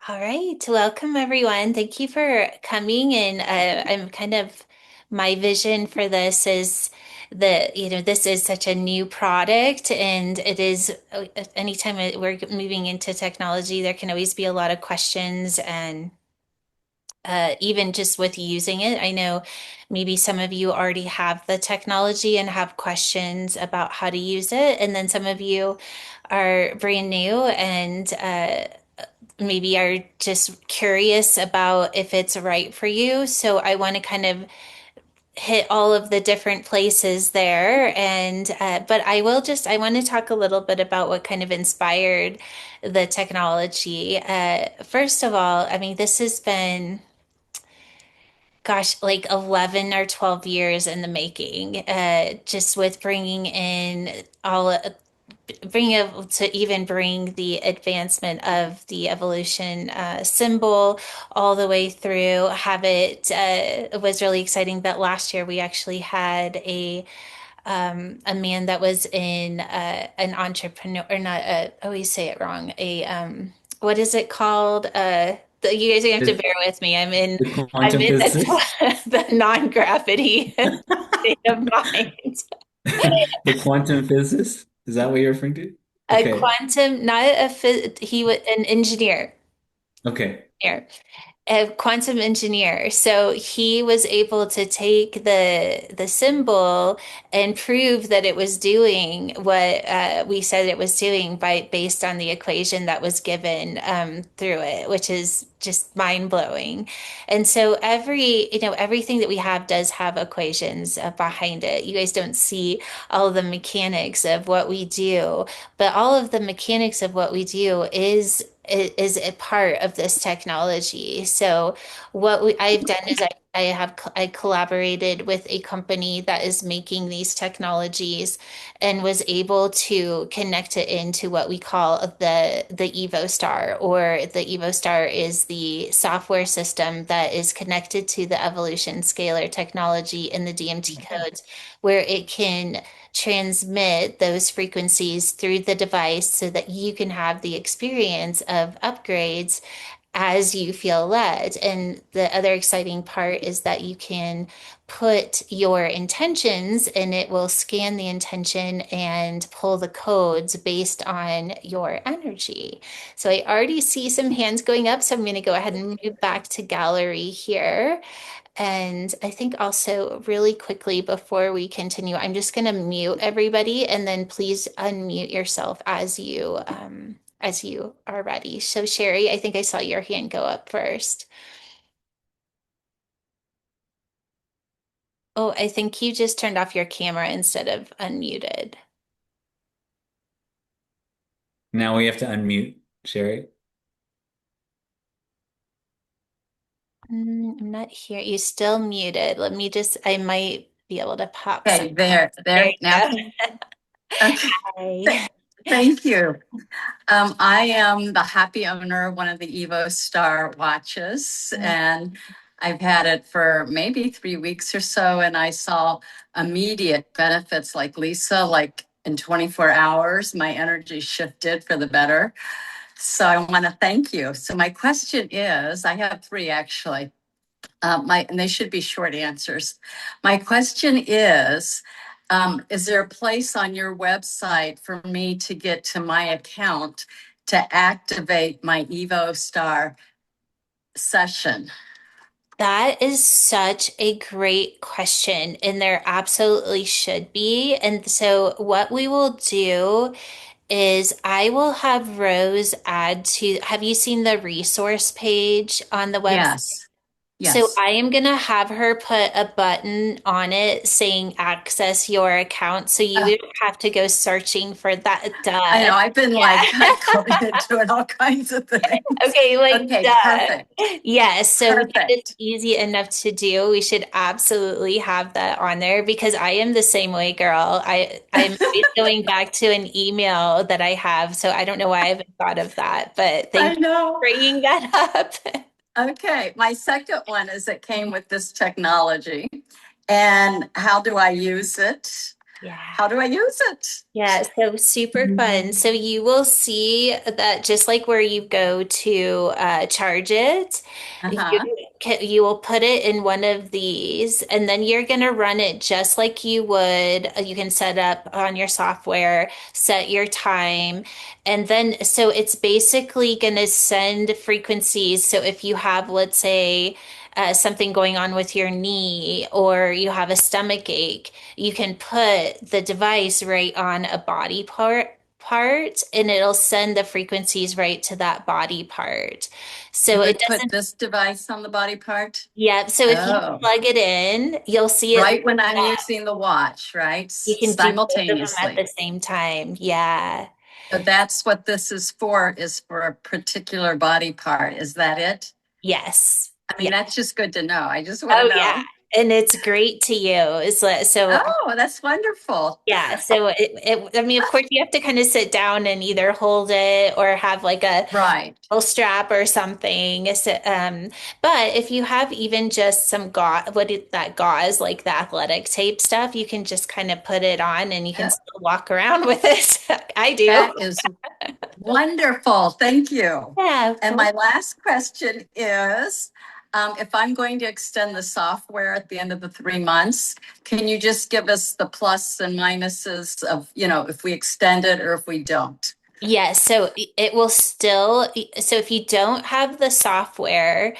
All right, welcome everyone. Thank you for coming. And my vision for this is this is such a new product, and it is anytime we're moving into technology, there can always be a lot of questions and even just with using it. I know maybe some of you already have the technology and have questions about how to use it, and then some of you are brand new and maybe are just curious about if it's right for you. So I want to kind of hit all of the different places there. And, but I want to talk a little bit about what kind of inspired the technology. First of all, I mean, this has been, gosh, like 11 or 12 years in the making, just with bringing in all being able to even bring the advancement of the evolution symbol all the way through. Have it was really exciting that last year we actually had a man that was in an entrepreneur, or not. I always say it wrong. What is it called? You guys are gonna have to The, bear with me. the I'm quantum in physicist? the non-gravity state of mind. The quantum physicist? Is that what you're referring to? A Okay. quantum, not a he was an engineer. Okay. Engineer. A quantum engineer. So he was able to take the symbol and prove that it was doing what we said it was doing by based on the equation that was given through it, which is just mind blowing. And so everything that we have does have equations behind it. You guys don't see all of the mechanics of what we do, but all of the mechanics of what we do is a part of this technology. So I've done is I collaborated with a company that is making these technologies and was able to connect it into what we call the EvoStar, or the EvoStar is the software system that is connected to the Evolution Scalar Technology and the DMT codes, where it can transmit those frequencies through the device so that you can have the experience of upgrades as you feel led. And the other exciting part is that you can put your intentions and it will scan the intention and pull the codes based on your energy. So I already see some hands going up, so I'm going to go ahead and move back to gallery here. And I think also really quickly before we continue, I'm just going to mute everybody and then please unmute yourself as you are ready. So Sherry, I think I saw your hand go up first. Oh, I think you just turned off your camera instead of unmuted. Now we have to unmute Sherry. I'm not here. You still muted. I might be able to pop some. Okay, there, There there. you Now, okay. go. Hi. Thank you. I am the happy owner of one of the EvoStar watches, and I've had it for maybe 3 weeks or so, and I saw immediate benefits like Lisa, like in 24 hours, my energy shifted for the better. So I want to thank you. So my question is, I have three actually. And they should be short answers. My question is there a place on your website for me to get to my account to activate my EvoStar session? That is such a great question, and there absolutely should be. And so, what we will do is I will have Rose add to, have you seen the resource page on the website? Yes, So yes. I am gonna have her put a button on it saying access your account. So you Uh, don't have to go searching for that. I Duh. know, I've been like Yeah. going and doing all kinds of things. Okay, like Okay, duh. perfect, Yes, so that is perfect. easy enough to do. We should absolutely have that on there because I am the same way, girl. I'm always going back to an email that I have, so I don't know why I haven't thought of that, but thank I you for know. bringing that up. Okay, my second one is it came with this technology. And how do I use it? Yeah. How do I use it? Yeah, so super fun. So you will see that just like where you go to charge it, Uh-huh. you will put it in one of these, and then you're going to run it just like you would. You can set up on your software, set your time, and then so it's basically going to send frequencies. So if you have, let's say, something going on with your knee or you have a stomach ache, you can put the device right on a body part and it'll send the frequencies right to that body part. So You it would put doesn't, this device on the body part? yeah. So if you Oh, plug it in, you'll see it. right when I'm using the watch, right? You can do both of them at the Simultaneously. same time. Yeah. So that's what this is for a particular body part. Is that it? Yes. I mean, Yeah. that's just good to know. I just want to Oh, yeah. know. And it's great to use. So Oh, that's wonderful. yeah, so I mean, of course, you have to kind of sit down and either hold it or have like a Right. little strap or something. So, but if you have even just some gauze, that gauze, like the athletic tape stuff, you can just kind of put it on and you can Oh, still walk around with it. I do. that is wonderful. Thank you. Yeah, of And course. my last question is, if I'm going to extend the software at the end of the 3 months, can you just give us the plus and minuses of, if we extend it or if we don't? Yes, so it will still, so if you don't have the software,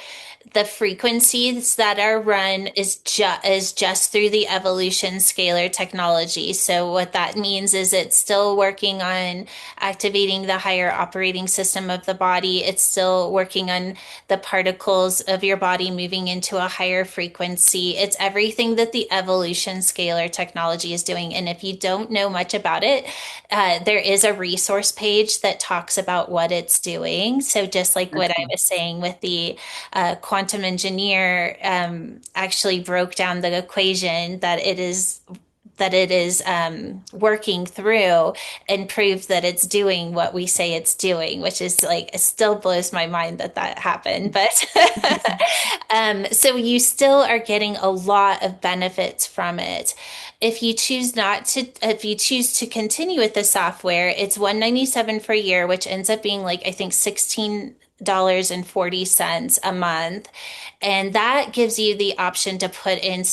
the frequencies that are run is just through the Evolution Scalar Technology. So what that means is it's still working on activating the higher operating system of the body. It's still working on the particles of your body moving into a higher frequency. It's everything that the Evolution Scalar Technology is doing. And if you don't know much about it, there is a resource page that talks about what it's doing. So just like what I Okay. was saying with the quantum engineer actually broke down the equation that it is working through and proved that it's doing what we say it's doing, which is like, it still blows my mind that that happened. But so you still are getting a lot of benefits from it. If you choose to continue with the software, it's $197 for a year, which ends up being like, I think, $16.40 a month. And that gives you the option to put in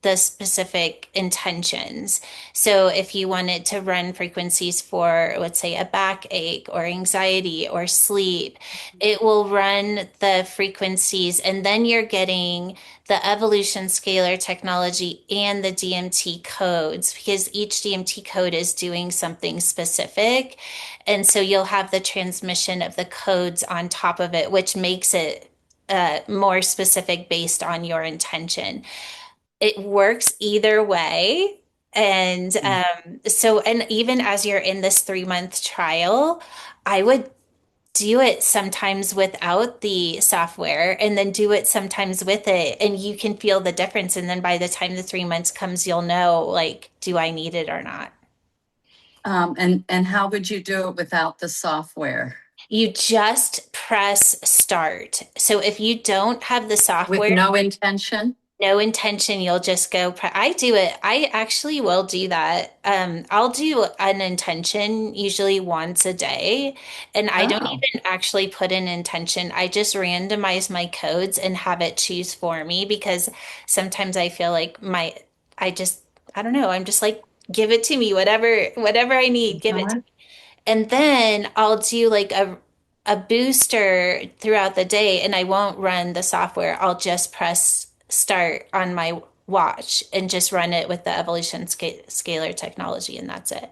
the specific intentions. So if you wanted to run frequencies for, let's say, a backache or anxiety or sleep, it will run the frequencies, and then you're getting the evolution scalar technology and the DMT codes because each DMT code is doing something specific. And so you'll have the transmission of the codes on top of it, which makes it more specific based on your intention. It works either way. And and even as you're in this 3 month trial, I would do it sometimes without the software and then do it sometimes with it. And you can feel the difference. And then by the time the 3 months comes, you'll know, like, do I need it or not? And how would you do it without the software? You just press start. So if you don't have the With software, no intention? no intention, you'll just go. I do it. I actually will do that. I'll do an intention usually once a day, and I don't Oh, even actually put an intention. I just randomize my codes and have it choose for me because sometimes I feel like I just, I don't know. I'm just like, give it to me, whatever I need, give it to uh-huh. me. And then I'll do like a booster throughout the day and I won't run the software. I'll just press start on my watch and just run it with the scalar technology, and that's it.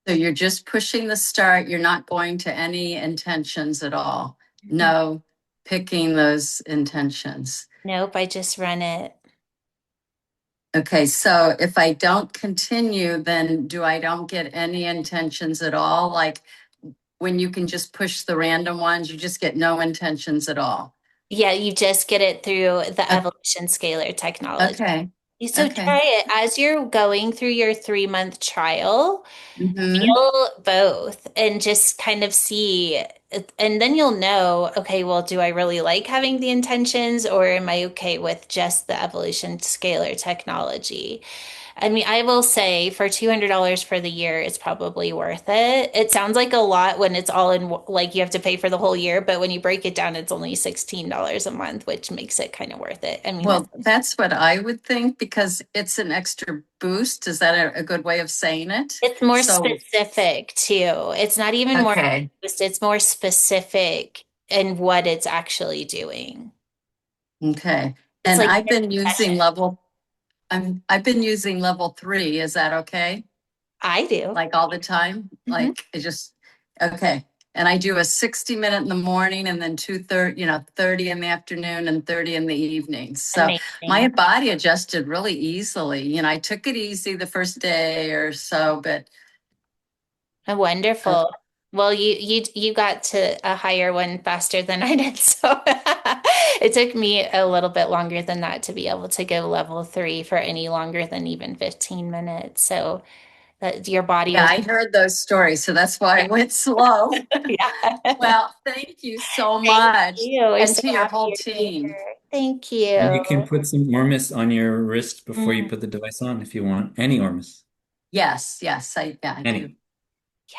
So you're just pushing the start. You're not going to any intentions at all. No picking those intentions. Nope, I just run it. Okay, so if I don't continue, then I don't get any intentions at all? Like when you can just push the random ones, you just get no intentions at all. Yeah, you just get it through the O- evolution scalar technology. Okay, So okay. try it as you're going through your 3 month trial. Mm-hmm. Feel both and just kind of see, and then you'll know, okay, well, do I really like having the intentions or am I okay with just the evolution scalar technology? I mean, I will say for $200 for the year, it's probably worth it. It sounds like a lot when it's all in, like you have to pay for the whole year, but when you break it down, it's only $16 a month, which makes it kind of worth it. I mean, Well, that's what I would think because it's an extra boost. Is that a good way of saying it? it's more So, specific too. It's not even more, okay, it's more specific in what it's actually doing. okay. It's And like I've been concussion. using I've been using level 3. Is that okay? I do. Like all the time? Mhm. Okay. And I do a 60-minute in the morning and then 2:30, 30 in the afternoon and 30 in the evening. So my Amazing. body adjusted really easily. I took it easy the first day or so, but uh, Wonderful. Well, you got to a higher one faster than I did, so it took me a little bit longer than that to be able to go level 3 for any longer than even 15 minutes. So that your body yeah, was, I heard those stories. So that's why I went slow. yeah. Well, thank you so Thank much. you. We're And so to your happy whole you're team. here. Thank And you can you. put some Ormus on your wrist before you Mm, put the device on if you want. Any Ormus. Yes, yes, I do. Any.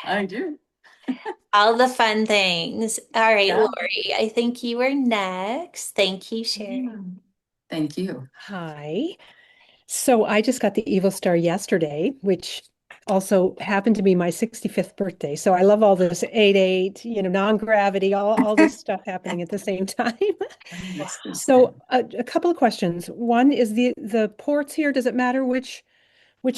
yeah. I do. All the fun things. All right, Yeah. Lori, I think you were next. Thank you, Sherry. Thank you. Hi. So I just got the EvoStar yesterday, which also happened to be my 65th birthday. So I love all this 8-8, non-gravity, all this stuff happening at the same time. So a couple of questions. One is the ports here, does it matter which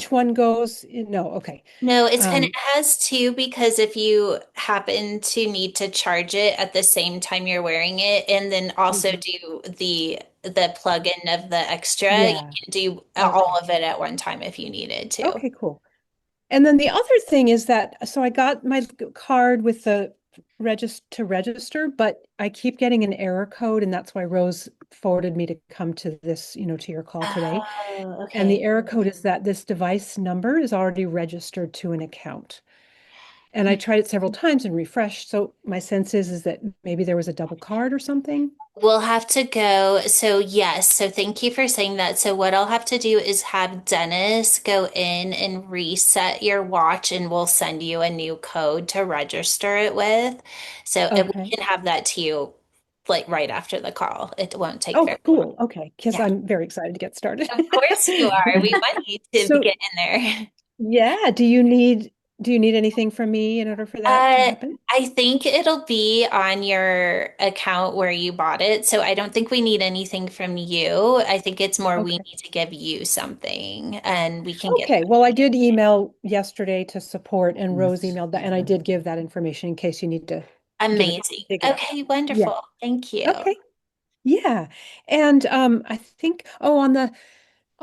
one goes? No, okay. No, it's kind of Um, it has two because if you happen to need to charge it at the same time you're wearing it, and then also mhm. do the plug-in of the extra, you Yeah. can do all Okay. of it at one time if you needed to. Okay, cool. And then the other thing is that, so I got my card with the register, but I keep getting an error code, and that's why Rose forwarded me to come to this, to your call today. Oh, And the okay. error code is that this device number is already registered to an account. And I tried it several times and refreshed. So my sense is that maybe there was a double card or something. We'll have to go. So, yes. So, thank you for saying that. So, what I'll have to do is have Dennis go in and reset your watch, and we'll send you a new code to register it with. So, and we Okay. can have that to you like right after the call. It won't take Oh, very long. cool. Okay. Because Yeah. I'm very excited to get started. Of course you are. We want you to So get in there. yeah, do you need anything from me in order for that to Uh, happen? I think it'll be on your account where you bought it. So I don't think we need anything from you. I think it's more we Okay. need to give you something and we can get Okay. Well, I did email yesterday to support and Rose Yes. emailed that, and I did give that information in case you need to amazing. dig it up. Okay, Yeah. wonderful. Thank you. Okay. Yeah. And I think, oh, on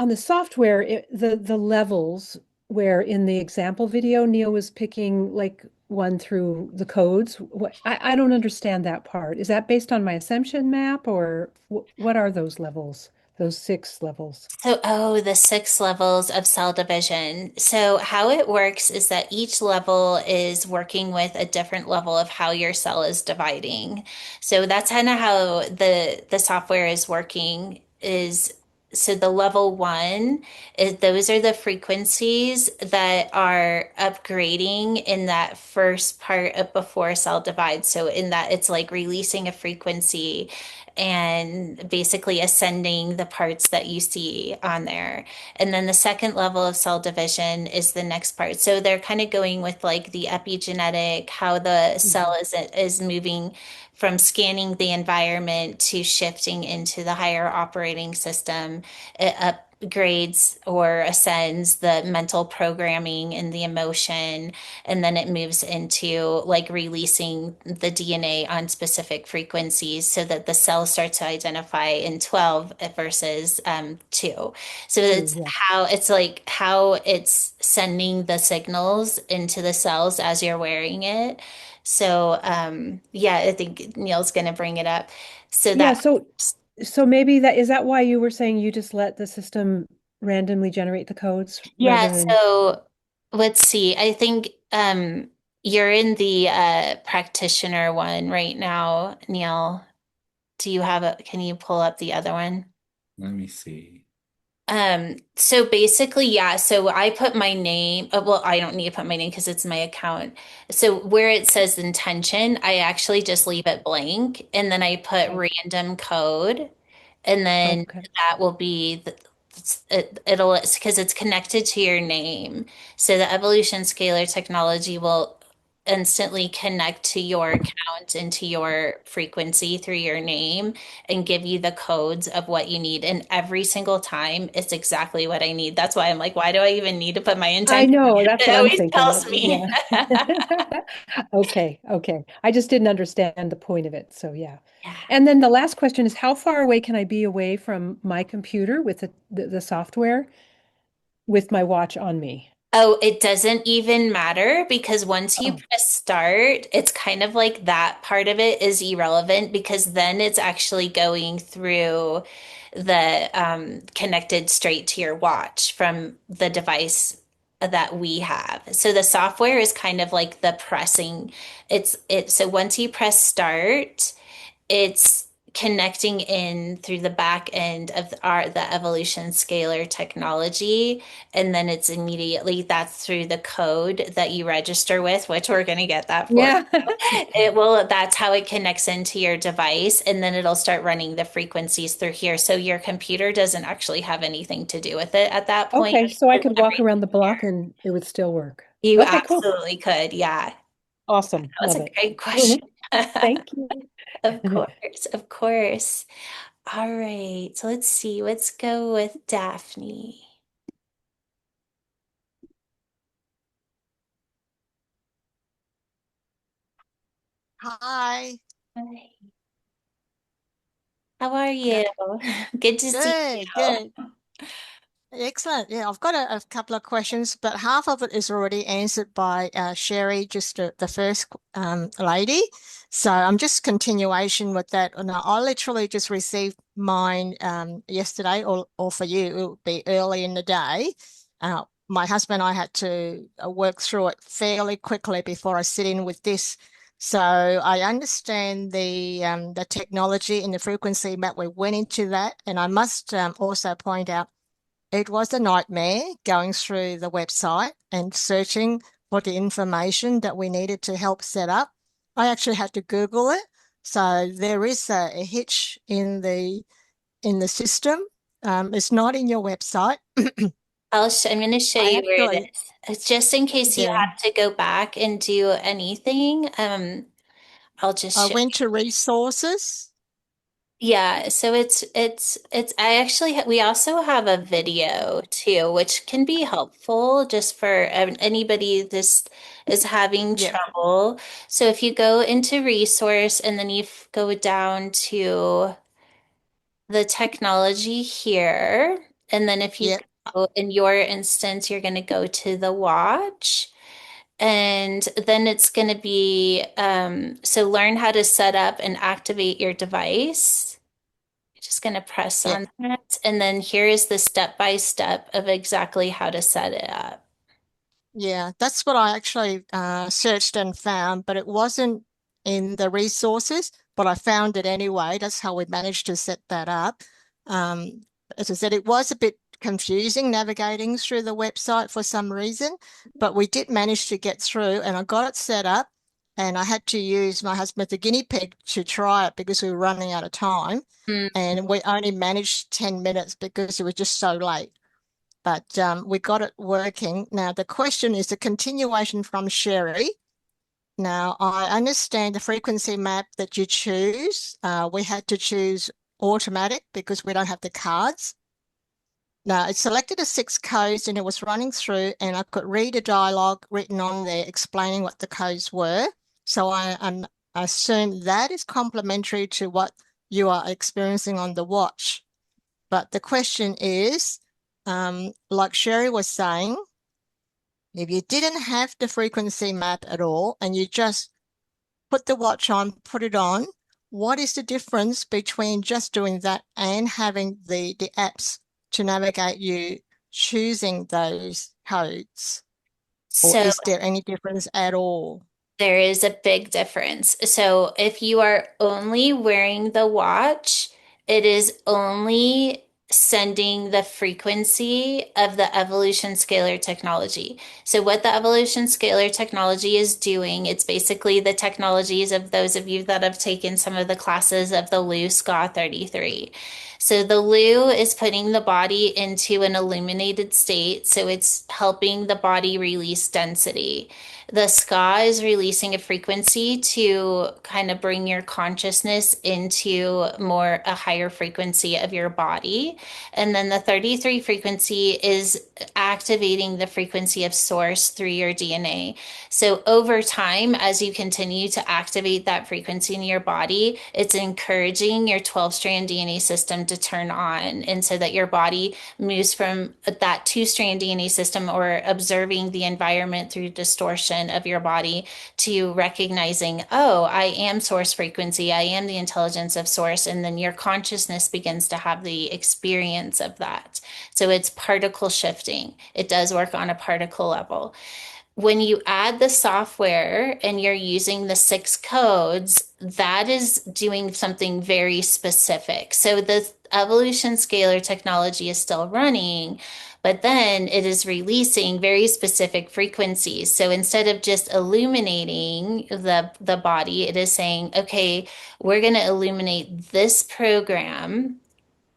the software, the levels where in the example video, Neil was picking like one through the codes. I don't understand that part. Is that based on my assumption map or what are those levels? Those 6 levels? So, oh, the 6 levels of cell division. So, how it works is that each level is working with a different level of how your cell is dividing. So that's kind of how the software is working is so the level 1 is those are the frequencies that are upgrading in that first part of before cell divide. So in that it's like releasing a frequency and basically ascending the parts that you see on there. And then the second level of cell division is the next part. So they're kind of going with like the epigenetic, how the cell Mhm. is moving from scanning the environment to shifting into the higher operating system. It upgrades or ascends the mental programming and the emotion, and then it moves into like releasing the DNA on specific frequencies so that the cell starts to identify in 12 versus 2. So it's Yeah. how it's sending the signals into the cells as you're wearing it. So yeah, I think Neil's going to bring it up. So Yeah, that so maybe that is that why you were saying you just let the system randomly generate the codes yeah, rather than so let's see. I think you're in the practitioner one right now, Neil. Do you have can you pull up the other one? Let me see. So basically, yeah, so I put my name, well, I don't need to put my name because it's my account. So where it says intention, I actually just leave it blank and then I put Okay. random code and then Okay. that will be it'll because it's connected to your name. So the Evolution Scalar Technology will instantly connect to your account and to your frequency through your name and give you the codes of what you need. And every single time, it's exactly what I need. That's why I'm like, why do I even need to put my I intention? know, that's It what I'm always thinking. tells me. Yeah. Okay, okay. I just didn't understand the point of it. So yeah. Yeah. And then the last question is how far away can I be away from my computer with the software with my watch on me? Oh, it doesn't even matter because once you Oh, press start, it's kind of like that part of it is irrelevant because then it's actually going through the connected straight to your watch from the device that we have. So the software is kind of like the pressing. So once you press start, it's connecting in through the back end of the evolution scalar technology and then it's immediately that's through the code that you register with, which we're going to get that for yeah. it will that's how it connects into your device and then it'll start running the frequencies through here so your computer doesn't actually have anything to do with it at that point. Okay, so I It's could walk everything around the block here. and it would still work. You Okay, cool. absolutely could, yeah. Awesome. That was Love a it. great question. Mhm. Thank you. Of course, of course. All right, so let's see. Let's go with Daphne. Hi. Hi. How are Yeah. you? Good to see Good, you. good. Excellent. Yeah, I've got a couple of questions, but half of it is already answered by Sherry, just the first lady. So I'm just continuation with that. And I literally just received mine yesterday, or for you, it will be early in the day. My husband and I had to work through it fairly quickly before I sit in with this. So I understand the technology and the frequency map. We went into that, and I must also point out it was a nightmare going through the website and searching for the information that we needed to help set up. I actually had to Google it. So there is a hitch in the system. It's not in your website. I'm going to show I you where it actually, is. It's just in case you yeah, have to go back and do anything. I'll just I show. went to resources. Yeah, so I actually we also have a video too, which can be helpful just for anybody this is having Yeah, trouble. So if you go into resource and then go down to the technology here, and then if you yeah, go in your instance, you're going to go to the watch. And then it's going to be so learn how to set up and activate your device. Just going to press yeah. on that. And then here is the step by step of exactly how to set it up. Yeah, that's what I actually searched and found, but it wasn't in the resources, but I found it anyway. That's how we managed to set that up. Um, as I said, it was a bit confusing navigating through the website for some reason, but we did manage to get through and I got it set up and I had to use my husband as a guinea pig to try it because we were running out of time Mm. and we only managed 10 minutes because it was just so late, but we got it working. Now, the question is a continuation from Sherry. Now, I understand the frequency map that you choose. We had to choose automatic because we don't have the cards. Now, it selected a 6 codes and it was running through, and I could read a dialogue written on there explaining what the codes were. So I assume that is complementary to what you are experiencing on the watch. But the question is, like Sherry was saying, if you didn't have the frequency map at all and you just put the watch on, put it on, what is the difference between just doing that and having the apps to navigate you choosing those codes? Or So is there any difference at all? there is a big difference. So if you are only wearing the watch, it is only sending the frequency of the evolution scalar technology. So what the evolution scalar technology is doing, it's basically the technologies of those of you that have taken some of the classes of the Lu SCA 33. So the Lu is putting the body into an illuminated state. So it's helping the body release density. The SCA is releasing a frequency to kind of bring your consciousness into more a higher frequency of your body. And then the 33 frequency is activating the frequency of source through your DNA. So over time, as you continue to activate that frequency in your body, it's encouraging your 12-strand DNA system to turn on. And so that your body moves from that two-strand DNA system or observing the environment through distortion of your body to recognizing, oh, I am source frequency, I am the intelligence of source. And then your consciousness begins to have the experience of that. So it's particle shifting. It does work on a particle level. When you add the software and you're using the 6 codes, that is doing something very specific. So the evolution scalar technology is still running, but then it is releasing very specific frequencies. So instead of just illuminating the body, it is saying, okay, we're going to illuminate this program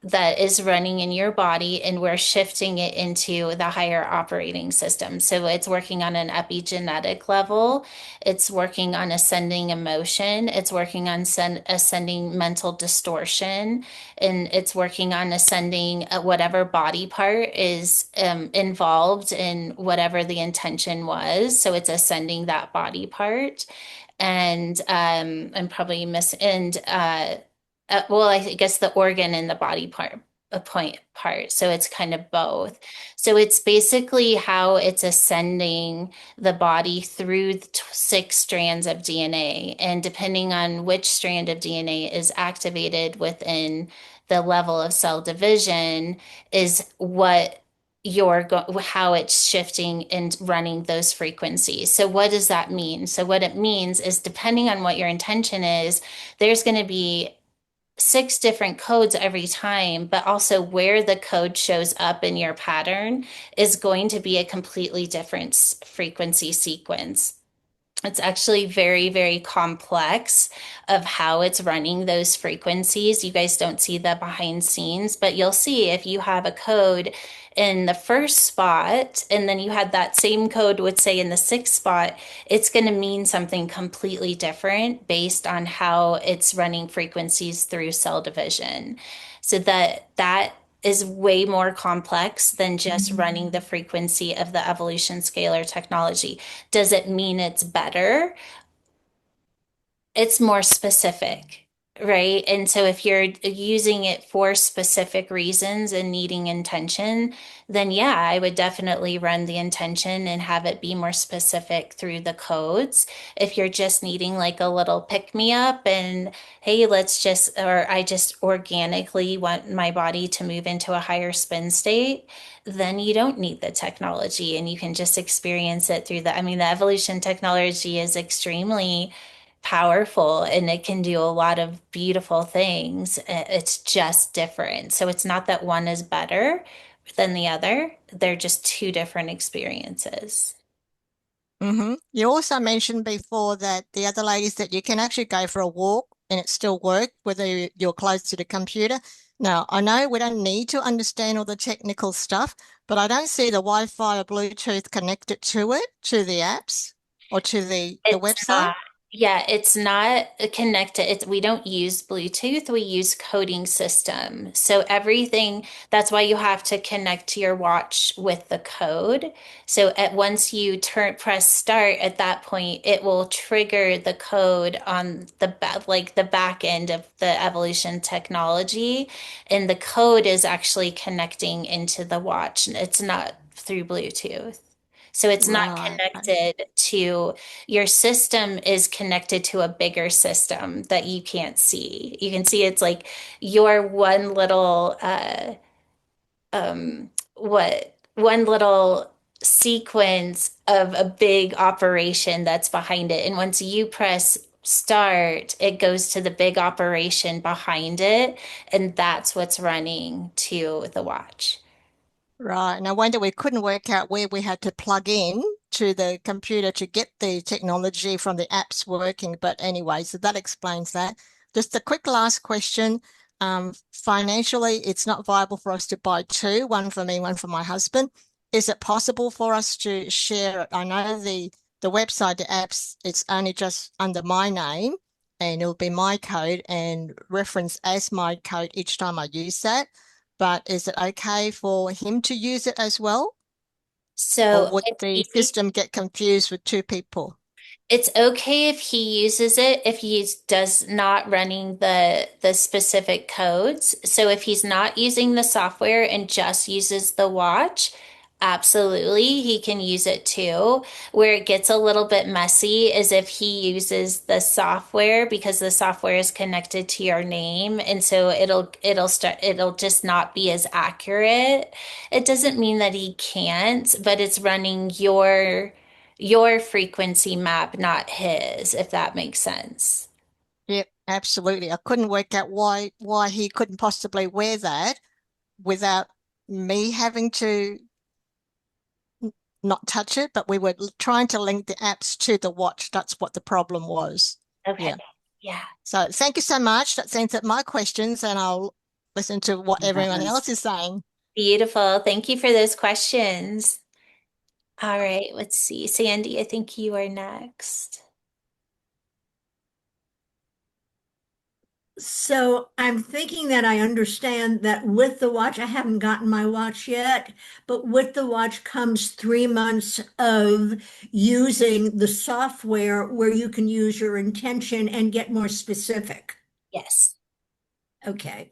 that is running in your body, and we're shifting it into the higher operating system. So it's working on an epigenetic level, it's working on ascending emotion, it's working on ascending mental distortion, and it's working on ascending whatever body part is involved in whatever the intention was. So it's ascending that body part. And I'm probably miss and well, I guess the organ and the body part, a point part. So it's kind of both. So it's basically how it's ascending the body through the 6 strands of DNA. And depending on which strand of DNA is activated within the level of cell division is what how it's shifting and running those frequencies. So what does that mean? So what it means is depending on what your intention is, there's going to be 6 different codes every time, but also where the code shows up in your pattern is going to be a completely different frequency sequence. It's actually very, very complex of how it's running those frequencies. You guys don't see the behind scenes, but you'll see if you have a code in the first spot and then you had that same code would say in the 6th spot, it's going to mean something completely different based on how it's running frequencies through cell division. So that is way more complex than just running the frequency of the evolution scalar technology. Does it mean it's better? It's more specific, right? And so if you're using it for specific reasons and needing intention, then yeah, I would definitely run the intention and have it be more specific through the codes. If you're just needing like a little pick me up and hey, or I just organically want my body to move into a higher spin state, then you don't need the technology and you can just experience it through I mean, the evolution technology is extremely powerful and it can do a lot of beautiful things. It's just different. So it's not that one is better than the other. They're just 2 different experiences. You also mentioned before that the other ladies that you can actually go for a walk and it still work whether you're close to the computer. Now, I know we don't need to understand all the technical stuff, but I don't see the Wi-Fi or Bluetooth connected to it, to the apps or to the It's website. not. Yeah, it's not connected. We don't use Bluetooth, we use coding system. So everything, that's why you have to connect to your watch with the code. So once you press start at that point, it will trigger the code on the back end of the evolution technology. And the code is actually connecting into the watch. It's not through Bluetooth. So it's not Right. connected to your system is connected to a bigger system that you can't see. You can see it's like your one little one little sequence of a big operation that's behind it. And once you press start, it goes to the big operation behind it, and that's what's running to the watch. Right. No wonder we couldn't work out where we had to plug in to the computer to get the technology from the apps working. But anyway, so that explains that. Just a quick last question. Financially, it's not viable for us to buy two, one for me, one for my husband. Is it possible for us to share it? I know the website, the apps, it's only just under my name and it'll be my code and reference as my code each time I use that. But is it okay for him to use it as well? Or So would the system get confused with two people? it's okay if he uses it if he does not running the specific codes. So if he's not using the software and just uses the watch, absolutely he can use it too. Where it gets a little bit messy is if he uses the software because the software is connected to your name and so it'll just not be as accurate. It doesn't mean that he can't, but it's running your frequency map, not his, if that makes sense. Yep, absolutely. I couldn't work out why he couldn't possibly wear that without me having to not touch it, but we were trying to link the apps to the watch. That's what the problem was. Okay. Yeah. Yeah. So thank you so much. That answered my questions, and I'll listen to what everyone Yes. else is saying. Beautiful. Thank you for those questions. All right, let's see. Sandy, I think you are next. So I'm thinking that I understand that with the watch, I haven't gotten my watch yet, but with the watch comes 3 months of using the software where you can use your intention and get more specific. Yes. Okay.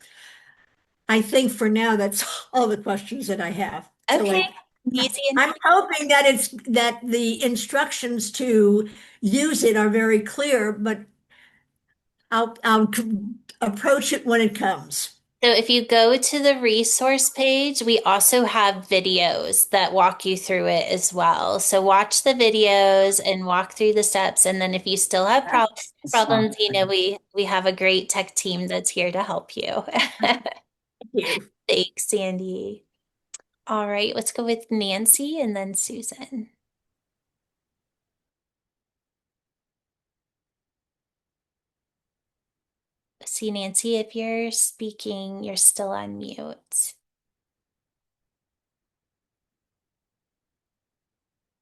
I think for now, that's all the questions that I have. So Okay. like, Easy and I'm hoping that that the instructions to use it are very clear, but I'll approach it when it comes. so if you go to the resource page, we also have videos that walk you through it as well. So watch the videos and walk through the steps. And then if you still have problems, we have a great tech team that's here to help you. Thank you. Thanks, Sandy. All right, let's go with Nancy and then Susan. See, Nancy, if you're speaking, you're still on mute.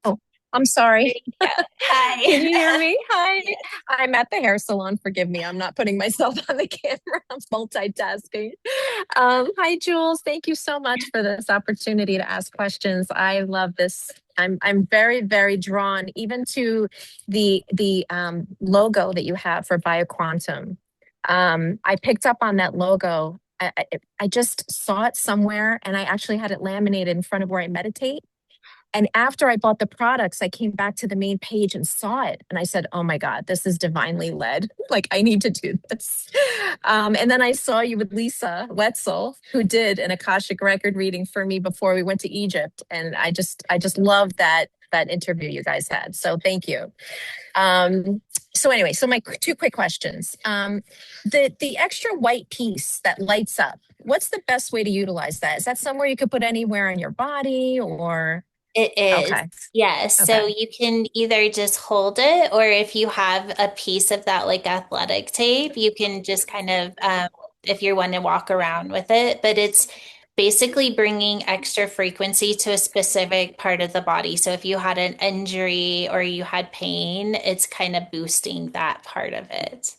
Oh, I'm sorry. There you go. Hi. Can you hear me? Hi. Yes. I'm at the hair salon. Forgive me. I'm not putting myself on the camera. I'm multitasking. Hi, Jules. Thank you so much for this opportunity to ask questions. I love this. I'm very, very drawn even to the logo that you have for BioQuantum. I picked up on that logo. I just saw it somewhere and I actually had it laminated in front of where I meditate. And after I bought the products, I came back to the main page and saw it. And I said, oh my God, this is divinely led. Like, I need to do this. And then I saw you with Lisa Wetzel, who did an Akashic record reading for me before we went to Egypt. And I just love that interview you guys had. So thank you. So anyway, so my two quick questions. The extra white piece that lights up, what's the best way to utilize that? Is that somewhere you could put anywhere on your body or? It is. Okay. Yes. So Okay. you can either just hold it, or if you have a piece of that like athletic tape, you can just kind of, if you want to walk around with it. But it's basically bringing extra frequency to a specific part of the body. So if you had an injury or you had pain, it's kind of boosting that part of it.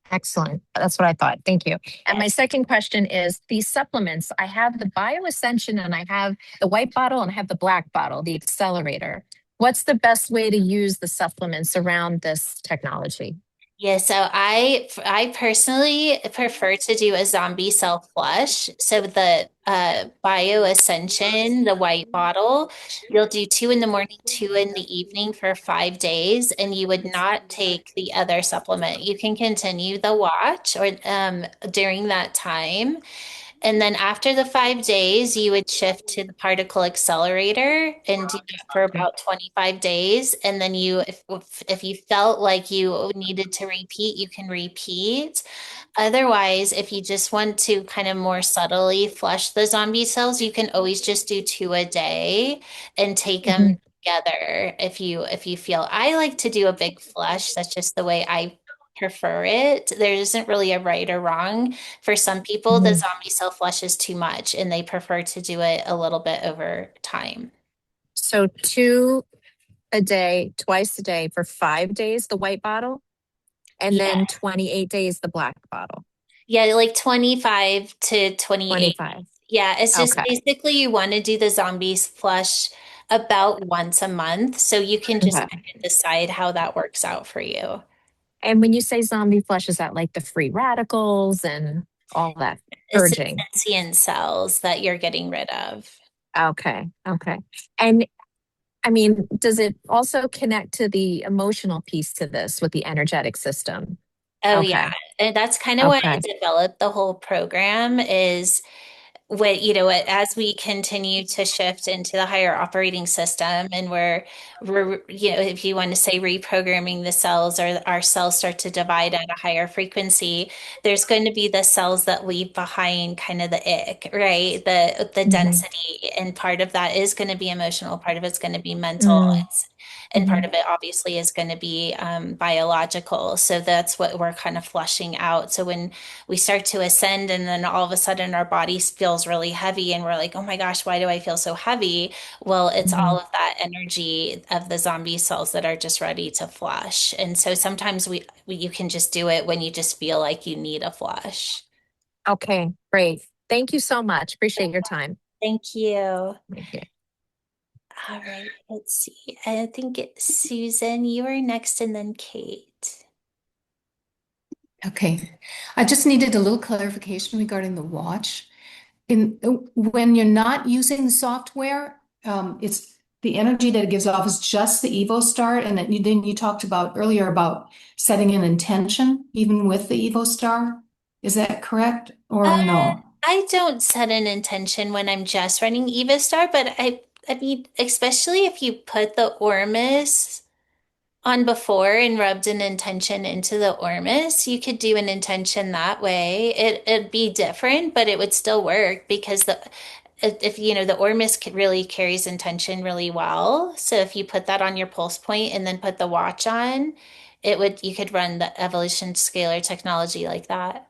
Excellent. That's what I thought. Thank you. And my Yes. second question is these supplements. I have the Bio Ascension and I have the white bottle and I have the black bottle, the accelerator. What's the best way to use the supplements around this technology? Yeah, so I personally prefer to do a zombie cell flush. So the Bio Ascension, the white bottle, you'll do two in the morning, two in the evening for 5 days, and you would not take the other supplement. You can continue the watch or during that time. And then after the 5 days, you would shift to the particle accelerator and do that for about 25 days. And then if you felt like you needed to repeat, you can repeat. Otherwise, if you just want to kind of more subtly flush the zombie cells, you can always just do two a day and take them Mhm. together if you feel. I like to do a big flush. That's just the way I prefer it. There isn't really a right or wrong. For some people, the Mhm. zombie cell flush is too much and they prefer to do it a little bit over time. So two a day, twice a day for 5 days, the white bottle, and Yeah. then 28 days, the black bottle. Yeah, like 25 to 28. 25. Yeah, it's just Okay. basically you want to do the zombies flush about once a month. So you can just Okay. kind of decide how that works out for you. And when you say zombie flush, is that like the free radicals and all that It's purging? sentient cells that you're getting rid of. Okay. Okay. And I mean, does it also connect to the emotional piece to this with the energetic system? Oh yeah. Okay. And that's kind of what I Okay. developed the whole program is what as we continue to shift into the higher operating system and we're if you want to say reprogramming the cells or our cells start to divide at a higher frequency, there's going to be the cells that leave behind kind of the ick, right? The Mhm. density, and part of that is going to be emotional, part of it's going to be mental, Mm. and part Mhm. of it obviously is going to be biological. So that's what we're kind of flushing out. So when we start to ascend and then all of a sudden our body feels really heavy and we're like, oh my gosh, why do I feel so heavy? Well, it's all Mhm. of that energy of the zombie cells that are just ready to flush. And so sometimes you can just do it when you just feel like you need a flush. Okay, great. Thank you so much. Appreciate your time. Thank you. Thank you. All right, let's see. I think Susan, you are next, and then Kate. Okay, I just needed a little clarification regarding the watch. When you're not using the software, it's the energy that it gives off is just the EvoStar, and then you talked about earlier about setting an intention even with the EvoStar. Is that correct or Uh, no? I don't set an intention when I'm just running EvoStar, but I mean, especially if you put the Ormus on before and rubbed an intention into the Ormus, you could do an intention that way. It'd be different, but it would still work because if the Ormus really carries intention really well. So if you put that on your pulse point and then put the watch on, you could run the Evolution Scalar Technology like that.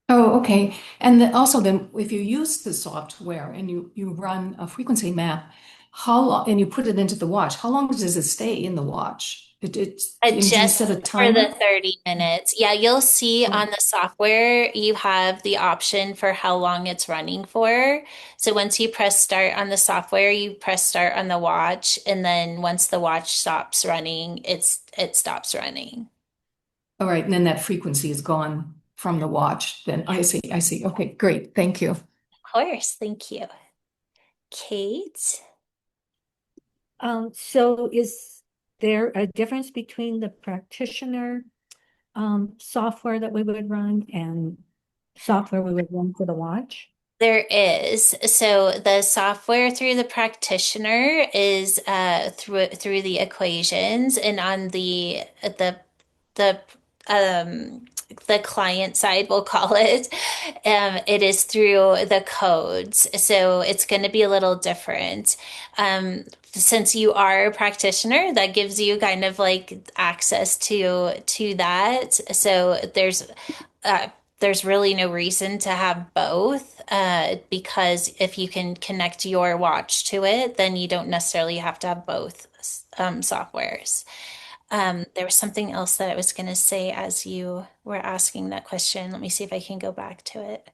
Oh, okay. And then also then if you use the software and you run a frequency map, how long and you put it into the watch, how long does it stay in the watch? Do you set Just a for the timer? 30 minutes. Yeah, you'll see Oh, on the software, you have the option for how long it's running for. So once you press start on the software, you press start on the watch, and then once the watch stops running, it stops running. all right. And then that frequency is gone from the watch. Then I see. I see. Okay, great. Thank you. Of course, thank you. Kate? So is there a difference between the practitioner software that we would run and software we would run for the watch? There is. So the software through the practitioner is through the equations, and on the um the client side, we'll call it, it is through the codes. So it's going to be a little different. Since you are a practitioner, that gives you kind of like access to that. So uh, there's really no reason to have both, because if you can connect your watch to it, then you don't necessarily have to have both softwares. There was something else that I was going to say as you were asking that question. Let me see if I can go back to it.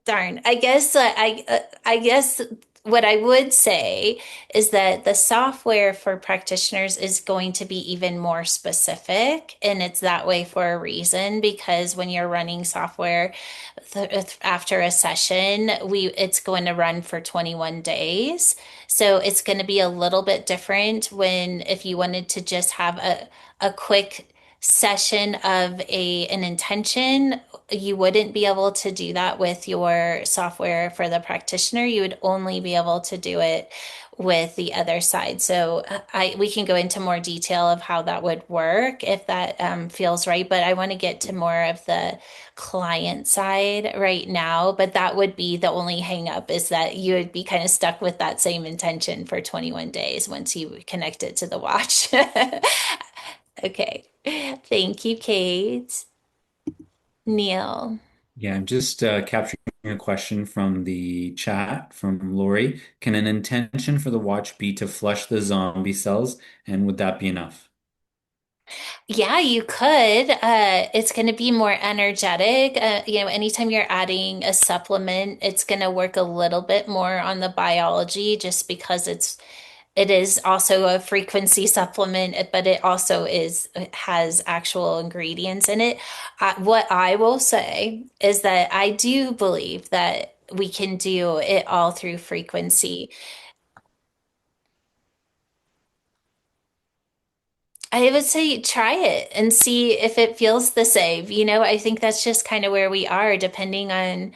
Darn. I guess what I would say is that the software for practitioners is going to be even more specific, and it's that way for a reason because when you're running software after a session, it's going to run for 21 days. So it's going to be a little bit different when if you wanted to just have a quick session of an intention, you wouldn't be able to do that with your software for the practitioner. You would only be able to do it with the other side. So we can go into more detail of how that would work if that feels right. But I want to get to more of the client side right now. But that would be the only hang up, is that you would be kind of stuck with that same intention for 21 days once you connect it to the watch. Okay. Thank you, Kate. Neil. Yeah, I'm just capturing a question from the chat from Lori. Can an intention for the watch be to flush the zombie cells, and would that be enough? Yeah, you could. It's going to be more energetic. Anytime you're adding a supplement, it's going to work a little bit more on the biology just because it is also a frequency supplement, but it has actual ingredients in it. What I will say is that I do believe that we can do it all through frequency. I would say try it and see if it feels the same. I think that's just kind of where we are, depending on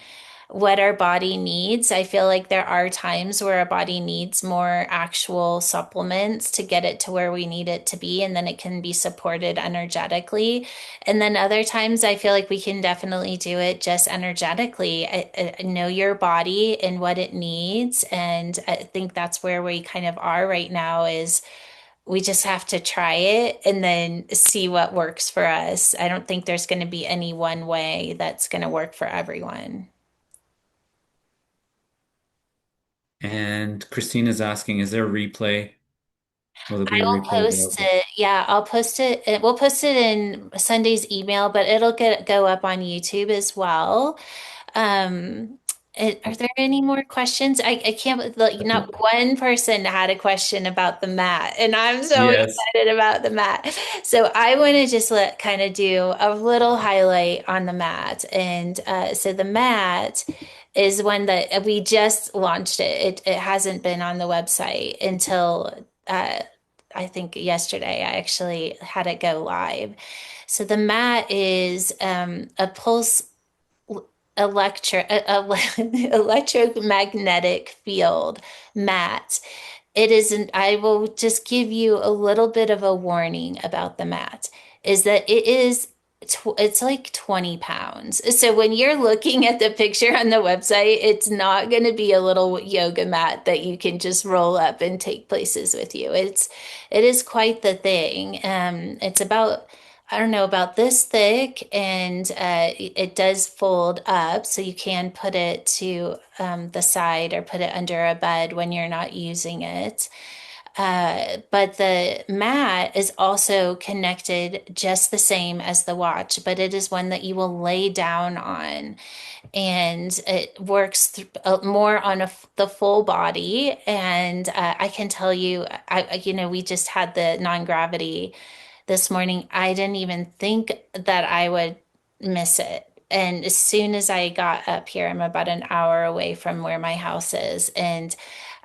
what our body needs. I feel like there are times where our body needs more actual supplements to get it to where we need it to be, and then it can be supported energetically. And then other times I feel like we can definitely do it just energetically. I know your body and what it needs, and I think that's where we kind of are right now is we just have to try it and then see what works for us. I don't think there's going to be any one way that's going to work for everyone. And Christina's asking, is there a replay? Will there be a I'll replay post available? it. Yeah, I'll post it. We'll post it in Sunday's email, but it'll go up on YouTube as well. Um, are there any more questions? I can't believe like, not one person had a question about the mat, and I'm so Yes. excited about the mat. So I want to just kind of do a little highlight on the mat. And so the mat is one that we just launched it. It hasn't been on the website until I think yesterday. I actually had it go live. So the mat is a pulse electromagnetic field mat. It isn't, I will just give you a little bit of a warning about the mat, is that it's like 20 pounds. So when you're looking at the picture on the website, it's not going to be a little yoga mat that you can just roll up and take places with you. It is quite the thing. It's about, I don't know, about this thick, and it does fold up, so you can put it to the side or put it under a bed when you're not using it. But the mat is also connected just the same as the watch, but it is one that you will lay down on, and it works more on the full body. And I can tell you, we just had the non-gravity this morning. I didn't even think that I would miss it. And as soon as I got up here, I'm about an hour away from where my house is, and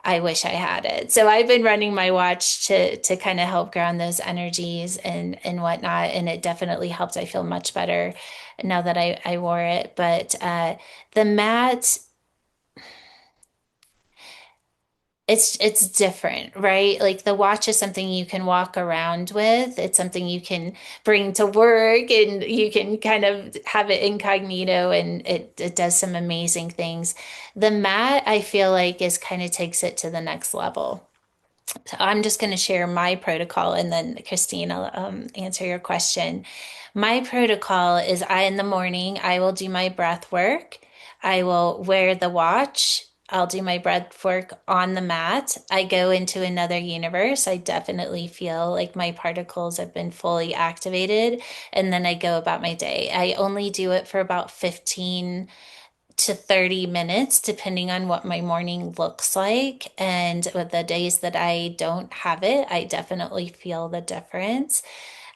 I wish I had it. So I've been running my watch to kind of help ground those energies and whatnot. And it definitely helped. I feel much better now that I wore it. But the mat, it's different, right? Like the watch is something you can walk around with. It's something you can bring to work, and you can kind of have it incognito, and it does some amazing things. The mat, I feel like, is kind of takes it to the next level. So I'm just going to share my protocol, and then Christine will answer your question. My protocol is in the morning, I will do my breath work. I will wear the watch. I'll do my breath work on the mat. I go into another universe. I definitely feel like my particles have been fully activated. And then I go about my day. I only do it for about 15 to 30 minutes, depending on what my morning looks like. And with the days that I don't have it, I definitely feel the difference.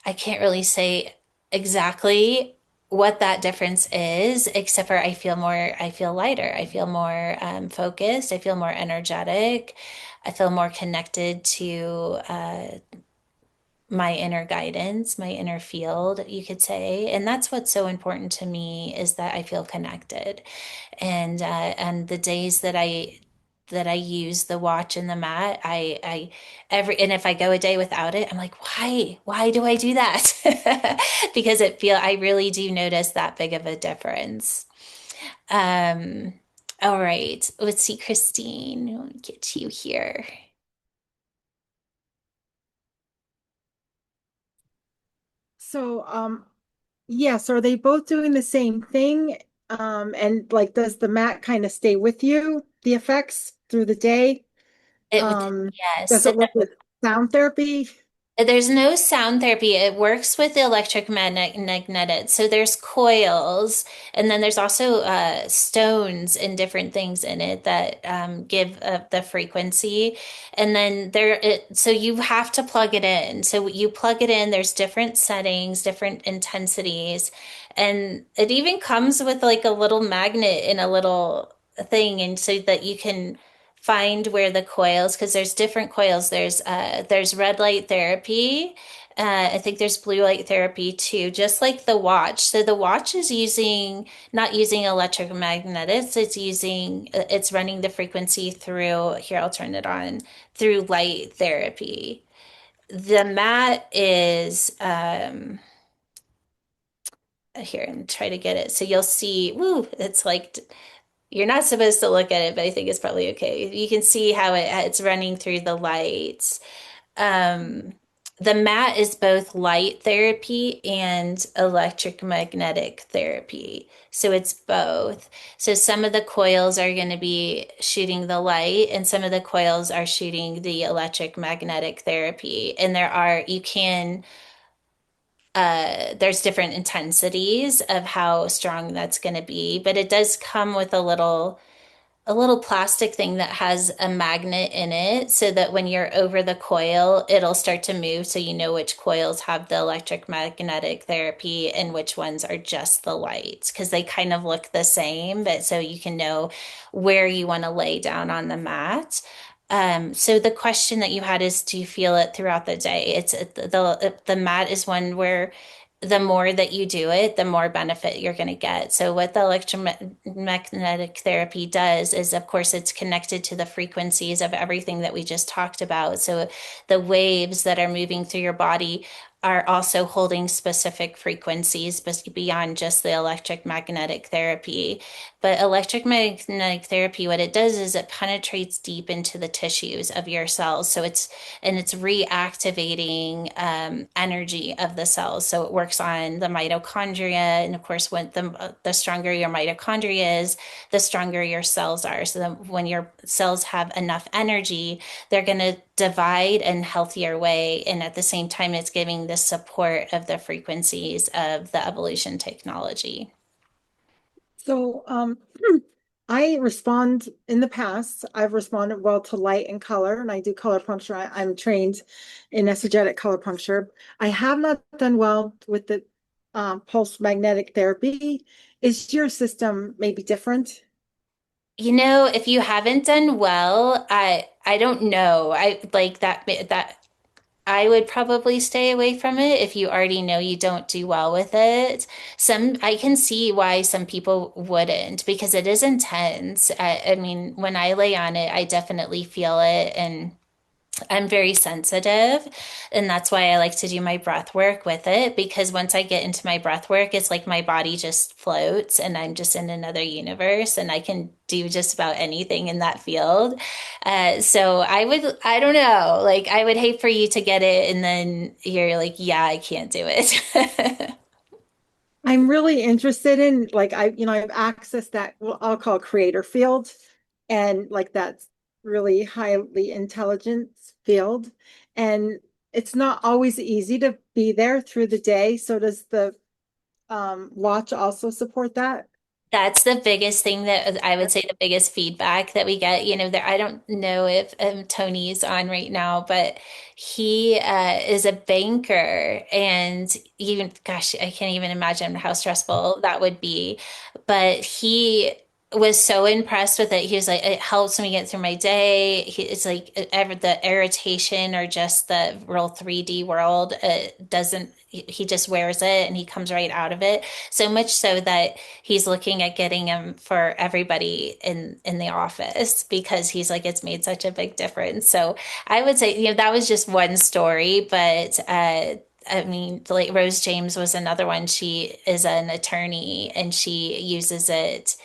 I can't really say exactly what that difference is, except for I feel lighter. I feel more focused. I feel more energetic. I feel more connected to my inner guidance, my inner field, you could say. And that's what's so important to me is that I feel connected. And the days that I use the watch and the mat, and if I go a day without it, I'm like, why? Why do I do that? Because I really do notice that big of a difference. Um, all right, let's see, Christine, let me get you here. So, yes, are they both doing the same thing? And like, does the mat kind of stay with you, the effects through the day? It would, Um, yes. does it work with sound therapy? There's no sound therapy. It works with the electromagnetic. So there's coils, and then there's also stones and different things in it that give the frequency. And then so you have to plug it in. So you plug it in. There's different settings, different intensities, and it even comes with like a little magnet in a little thing, and so that you can find where the coils, because there's different coils. There's red light therapy. I think there's blue light therapy too, just like the watch. So the watch is not using electromagnetics. It's running the frequency through, here, I'll turn it on, through light therapy. The mat is, here, and try to get it. So you'll see, woo, it's like, you're not supposed to look at it, but I think it's probably okay. You can see how it's running through the lights. Um, the mat is both light therapy and electric magnetic therapy. So it's both. So some of the coils are going to be shooting the light, and some of the coils are shooting the electric magnetic therapy. And there's different intensities of how strong that's going to be, but it does come with a little plastic thing that has a magnet in it so that when you're over the coil, it'll start to move so you know which coils have the electric magnetic therapy and which ones are just the lights, because they kind of look the same, but so you can know where you want to lay down on the mat. So the question that you had is, do you feel it throughout the day? The mat is one where the more that you do it, the more benefit you're going to get. So what the electromagnetic therapy does is, of course, it's connected to the frequencies of everything that we just talked about. So the waves that are moving through your body are also holding specific frequencies beyond just the electric magnetic therapy. But electric magnetic therapy, what it does is it penetrates deep into the tissues of your cells. It's reactivating energy of the cells. So it works on the mitochondria, and of course, when the stronger your mitochondria is, the stronger your cells are. So that when your cells have enough energy, they're going to divide in healthier way, and at the same time, it's giving the support of the frequencies of the evolution technology. So, I respond in the past, I've responded well to light and color, and I do color puncture. I'm trained in esogetic color puncture. I have not done well with the pulse magnetic therapy. Is your system maybe different? If you haven't done well, I don't know. I like that I would probably stay away from it if you already know you don't do well with it. I can see why some people wouldn't, because it is intense. I mean, when I lay on it, I definitely feel it, and I'm very sensitive, and that's why I like to do my breath work with it, because once I get into my breath work, it's like my body just floats and I'm just in another universe and I can do just about anything in that field. So I don't know, like I would hate for you to get it and then you're like, yeah, I can't do it. I'm really interested in like I've accessed that what I'll call creator field, and like that's really highly intelligent field, and it's not always easy to be there through the day. So does the watch also support that? That's the biggest thing that I would say the biggest feedback that we get. I don't know if Tony's on right now, but he is a banker, and even, gosh, I can't even imagine how stressful that would be. But was so impressed with it. He was like, it helps me get through my day. It's like ever the irritation or just the real 3D world, doesn't, he just wears it and he comes right out of it. So much so that he's looking at getting him for everybody in the office because he's like, it's made such a big difference. So I would say, that was just one story, but I mean, like Rose James was another one. She is an attorney and she uses it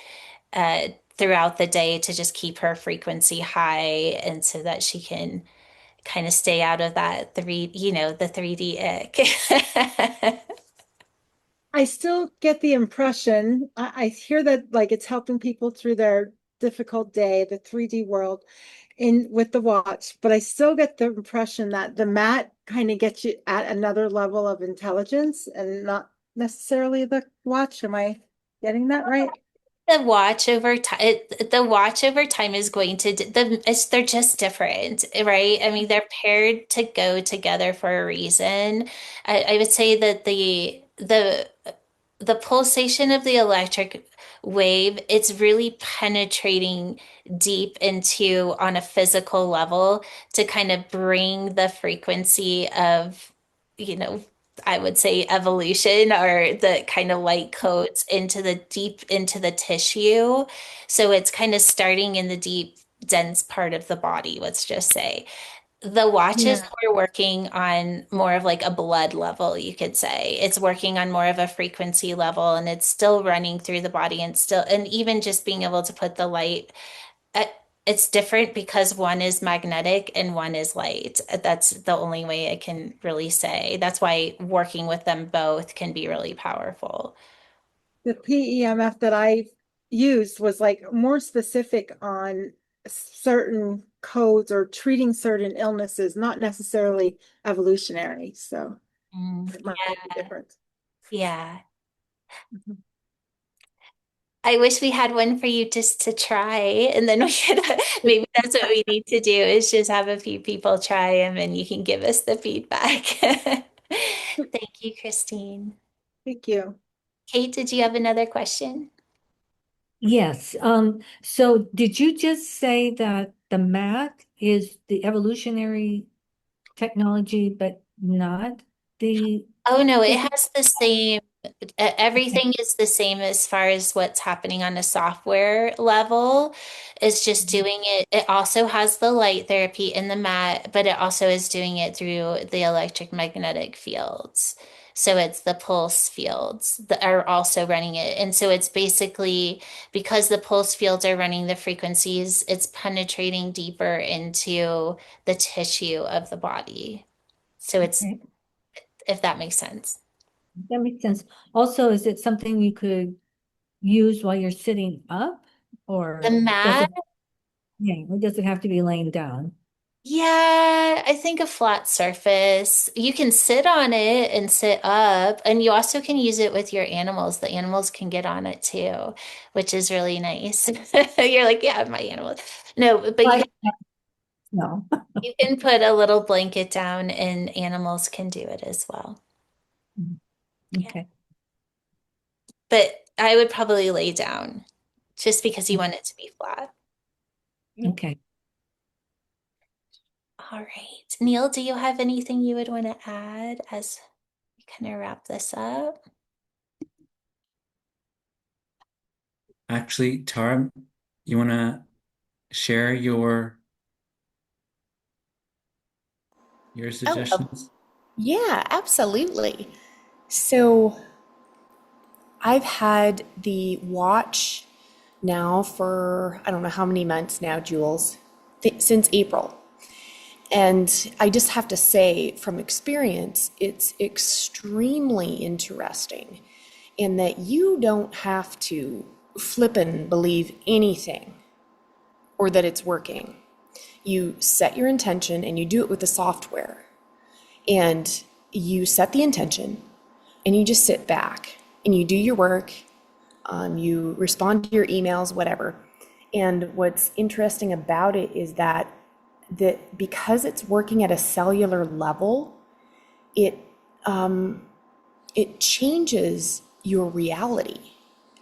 uh, throughout the day to just keep her frequency high and so that she can kind of stay out of that the 3D ick. I still get the impression, I hear that like it's helping people through their difficult day, the 3D world in with the watch, but I still get the impression that the mat kind of gets you at another level of intelligence and not necessarily the watch. Am I getting that right? The watch over time is going to they're just different, right? I mean, they're paired to go together for a reason. I would say that the pulsation of the electric wave, it's really penetrating deep into on a physical level to kind of bring the frequency of, you know, I would say evolution or the kind of light codes into the deep into the tissue. So it's kind of starting in the deep, dense part of the body, let's just say. The watches Yeah. were working on more of like a blood level, you could say. It's working on more of a frequency level and it's still running through the body and still, and even just being able to put the light, uh, it's different because one is magnetic and one is light. That's the only way I can really say. That's why working with them both can be really powerful. The PEMF that I used was like more specific on certain codes or treating certain illnesses, not necessarily evolutionary. So it might be Yeah, different. yeah. Mhm. I wish we had one for you just to try, and then we could maybe that's what we need to do is just have a few people try them and you can give us the feedback. Thank you, Christine. Thank you. Kate, did you have another question? Yes. So did you just say that the mat is the evolutionary technology, but not the Oh no, it physical? has the same, everything is the same as far as what's happening on a software level. It's just doing it. It also has the light therapy in the mat, but it also is doing it through the electromagnetic fields. So it's the pulse fields that are also running it. And so it's basically because the pulse fields are running the frequencies, it's penetrating deeper into the tissue of the body. So it's, Okay, if that makes sense. that makes sense. Also, is it something you could use while you're sitting up, The or does mat, it, yeah, or does it have to be laying down? yeah, I think a flat surface. You can sit on it and sit up, and you also can use it with your animals. The animals can get on it too, which is really nice. You're like, yeah, my animal. No, but I no. you can put a little blanket down, and animals can do it as well. Yeah, Okay. but I would probably lay down just because you want it to be flat. Okay. All right. Neil, do you have anything you would want to add as we kind of wrap this up? Actually, Tara, you want to share your Oh, suggestions? yeah, absolutely. So I've had the watch now for I don't know how many months now, Jules, since April. And I just have to say, from experience, it's extremely interesting in that you don't have to flip and believe anything or that it's working. You set your intention and you do it with the software. And you set the intention and you just sit back and you do your work, you respond to your emails, whatever. And what's interesting about it is that because it's working at a cellular level, it it changes your reality.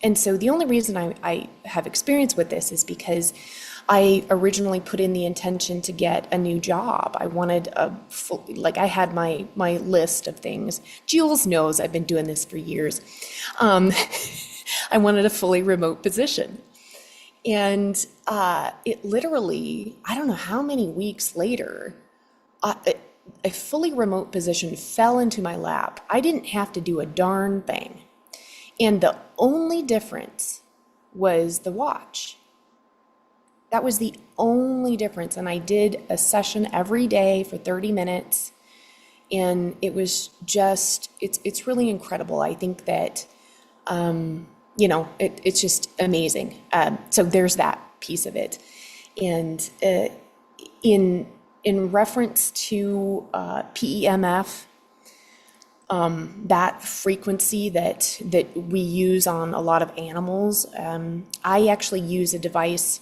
And so the only reason I have experience with this is because I originally put in the intention to get a new job. I wanted a full, like I had my list of things. Jules knows I've been doing this for years. Um, I wanted a fully remote position. And it literally, I don't know how many weeks later, a fully remote position fell into my lap. I didn't have to do a darn thing. And the only difference was the watch. That was the only difference. And I did a session every day for 30 minutes. And it was just, it's really incredible. I think that, it's just amazing. So there's that piece of it. And in reference to PEMF, that frequency that we use on a lot of animals, I actually use a device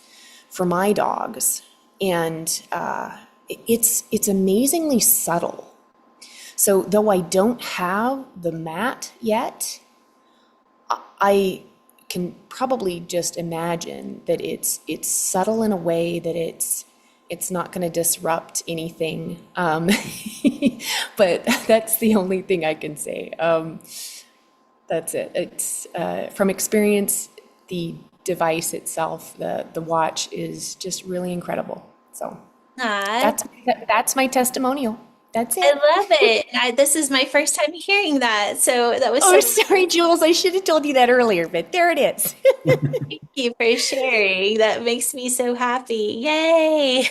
for my dogs, and it's amazingly subtle. So though I don't have the mat yet, I can probably just imagine that it's subtle in a way that it's not going to disrupt anything. But that's the only thing I can say. That's it. It's from experience, the device itself, the watch is just really incredible. So Aw, that's my testimonial. That's I it. love it. This is my first time hearing that. So that was Oh, so sorry, Jules. I should have told you that earlier, but there it is. thank you for sharing. That makes me so happy. Yay.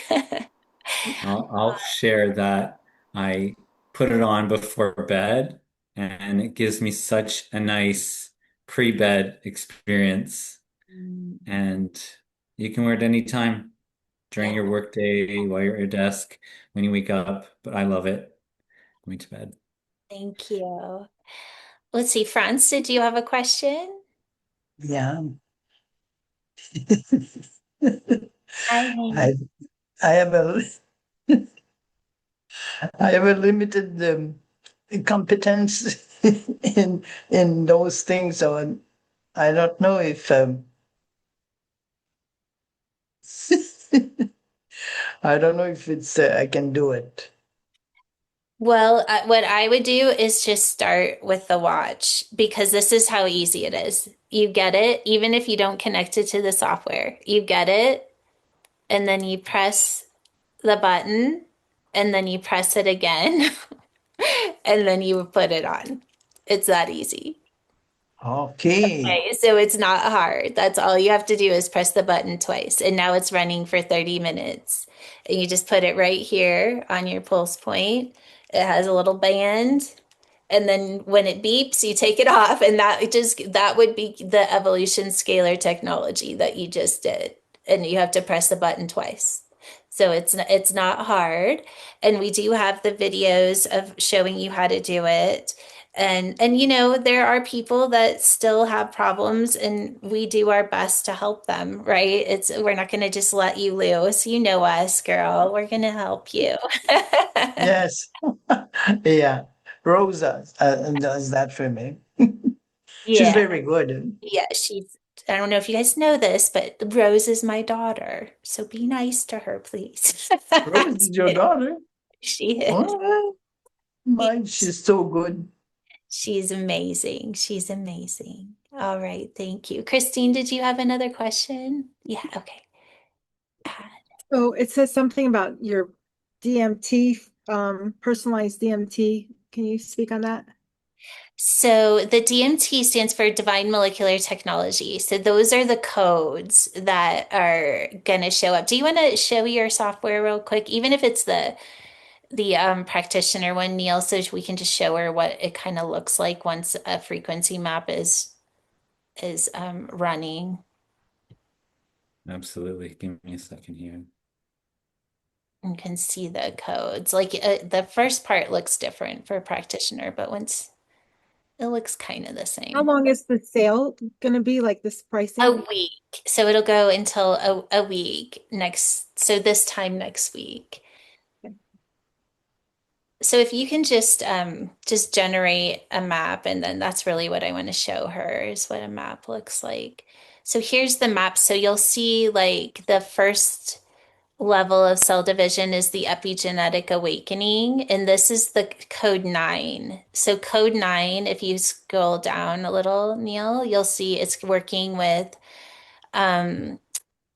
I'll share that I put it on before bed, and it gives me such a nice pre-bed experience. And you can wear it anytime during Yeah, your workday, while you're at your desk, when you wake up. But I love it going to bed. thank you. Let's see, Franz, did you have a question? Yeah. Hi. I I have a I have a limited competence in those things, so I don't know if I don't know if it's I can do it. Well, what I would do is just start with the watch because this is how easy it is. You get it, even if you don't connect it to the software. You get it, and then you press the button, and then you press it again, and then you put it on. It's that easy. Okay. Okay, so it's not hard. That's all you have to do is press the button twice. And now it's running for 30 minutes. And you just put it right here on your pulse point. It has a little band. And then when it beeps, you take it off. And that would be the evolution scalar technology that you just did. And you have to press the button twice. So it's not hard. And we do have the videos of showing you how to do it. And there are people that still have problems and we do our best to help them, right? We're not going to just let you loose. You know us, girl. We're going to help you. Yes. Yeah. Rosa does that for me. She's Yeah. very good. Yeah, I don't know if you guys know this, but Rose is my daughter. So be nice to her, please. Rose is your daughter. She is. Oh, my, she's so good. She's amazing. She's amazing. All right, thank you. Christine, did you have another question? Yeah, okay. So it says something about your DMT, personalized DMT. Can you speak on that? So the DMT stands for Divine Molecular Technology. So those are the codes that are going to show up. Do you want to show your software real quick, even if it's the practitioner one, Neil, so we can just show her what it kind of looks like once a frequency map is running. Absolutely. Give me a second here. And can see the codes. Like the first part looks different for practitioner, but once it looks kind of the How same. long is the sale gonna be, like this A pricing? week. So it'll go until a week so this time next week. So if you can just generate a map, and then that's really what I want to show her is what a map looks like. So here's the map. So you'll see like the first level of cell division is the epigenetic awakening, and this is the code 9. So code 9, if you scroll down a little, Neil, you'll see it's working with the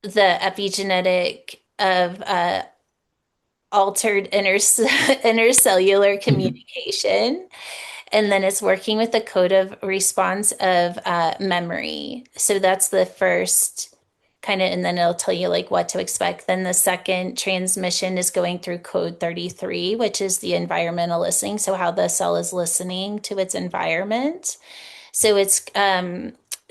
epigenetic of altered intercellular communication. And then it's working with the code of response of memory. So that's the first kind of, and then it'll tell you like what to expect. Then the second transmission is going through code 33, which is the environmental listening. So how the cell is listening to its environment. So it's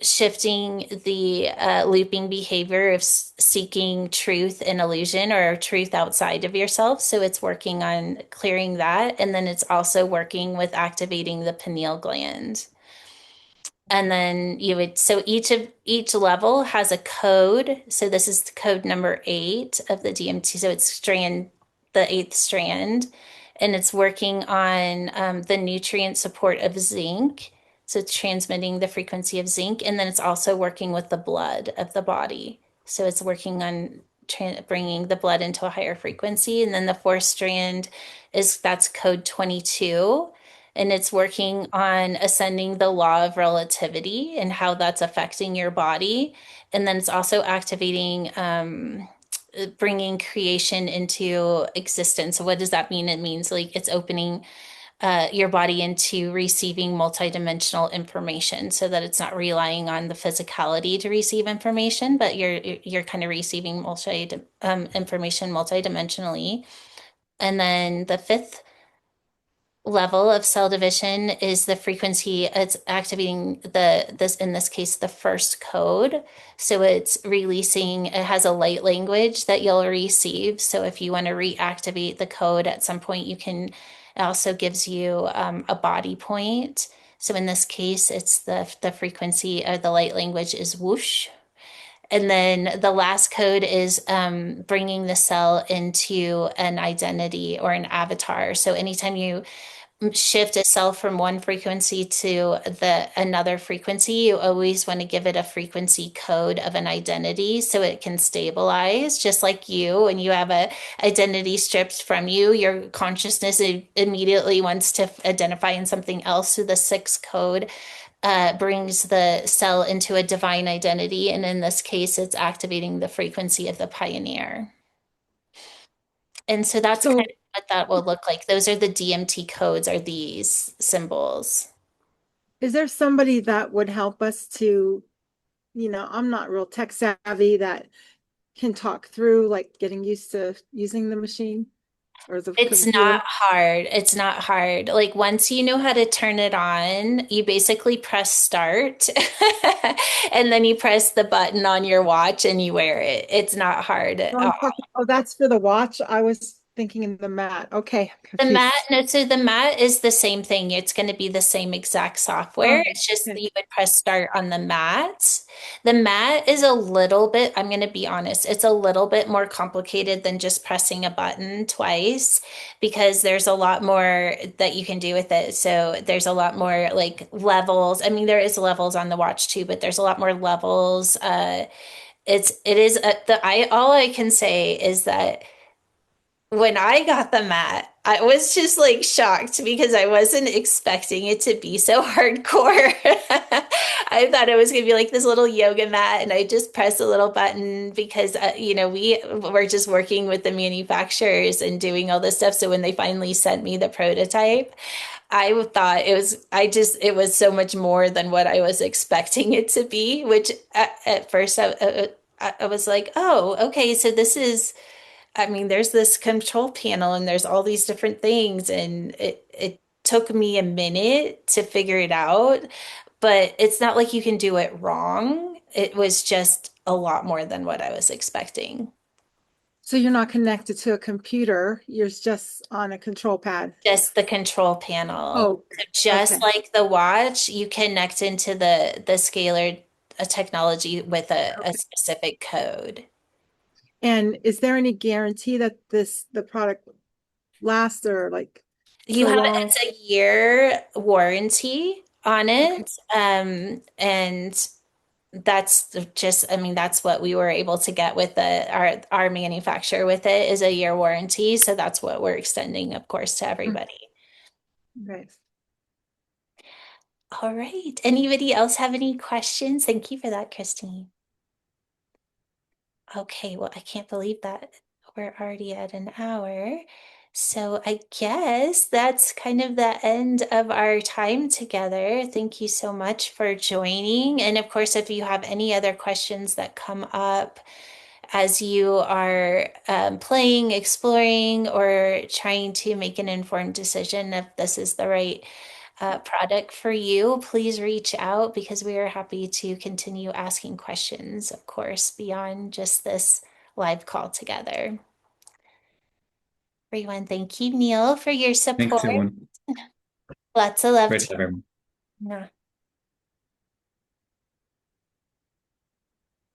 shifting the looping behavior of seeking truth in illusion or truth outside of yourself. So it's working on clearing that. And then it's also working with activating the pineal gland. And then so each level has a code. So this is code number 8 of the DMT. So it's the 8th strand, and it's working on the nutrient support of zinc. So it's transmitting the frequency of zinc, and then it's also working with the blood of the body. So it's working on bringing the blood into a higher frequency. And then the 4th strand that's code 22, and it's working on ascending the law of relativity and how that's affecting your body. And then it's also activating bringing creation into existence. So what does that mean? It means like it's opening your body into receiving multidimensional information, so that it's not relying on the physicality to receive information, but you're kind of receiving information multidimensionally. And then the 5th level of cell division is the frequency. It's activating in this case, the first code. So it's releasing, it has a light language that you'll receive. So if you want to reactivate the code at some point, it also gives you a body point. So in this case, it's the frequency of the light language is whoosh. And then the last code is bringing the cell into an identity or an avatar. So anytime you shift a cell from one frequency to another frequency, you always want to give it a frequency code of an identity so it can stabilize. Just like you, when you have a identity stripped from you, your consciousness immediately wants to identify in something else. So the 6th code brings the cell into a divine identity, and in this case, it's activating the frequency of the pioneer. And so that's kind of what that will look like. Those are the DMT codes, are these symbols. Is there somebody that would help us to, I'm not real tech savvy, that can talk through like getting used to using the machine or the It's computer? not hard. It's not hard. Like once you know how to turn it on, you basically press start and then you press the button on your watch and you wear it. It's not hard at all. Oh, that's for the watch. I was thinking in the mat. Okay, I'm The mat, confused. no, so the mat is the same thing. It's going to be the same exact software. Oh, It's just that okay. you would press start on the mat. The mat is a little bit, I'm going to be honest, it's a little bit more complicated than just pressing a button twice, because there's a lot more that you can do with it. So there's a lot more like levels. I mean, there is levels on the watch too, but there's a lot more levels. It is all I can say is that when I got the mat, I was just like shocked because I wasn't expecting it to be so hardcore. I thought it was going to be like this little yoga mat, and I just press a little button because, we were just working with the manufacturers and doing all this stuff. So when they finally sent me the prototype, I thought it was so much more than what I was expecting it to be, which at first I was like, oh, okay, so this is. I mean, there's this control panel and there's all these different things, and it took me a minute to figure it out, but it's not like you can do it wrong. It was just a lot more than what I was expecting. So you're not connected to a computer, you're just on a control pad. Just the control panel. Oh, So just okay. like the watch, you connect into the scalar technology with a specific code. And is there any guarantee that the product lasts, or like You for have long. it's a year warranty on Okay. it. And that's just, I mean, that's what we were able to get with our manufacturer with it is a year warranty. So that's what we're extending, of course, to everybody. Okay. All right. Anybody else have any questions? Thank you for that, Christine. Okay, well, I can't believe that we're already at an hour. So I guess that's kind of the end of our time together. Thank you so much for joining. And of course, if you have any other questions that come up as you are playing, exploring, or trying to make an informed decision if this is the right product for you, please reach out because we are happy to continue asking questions, of course, beyond just this live call together. Everyone, thank you, Neil, for your Thanks, support. everyone. Lots of love Great to to have everyone. you.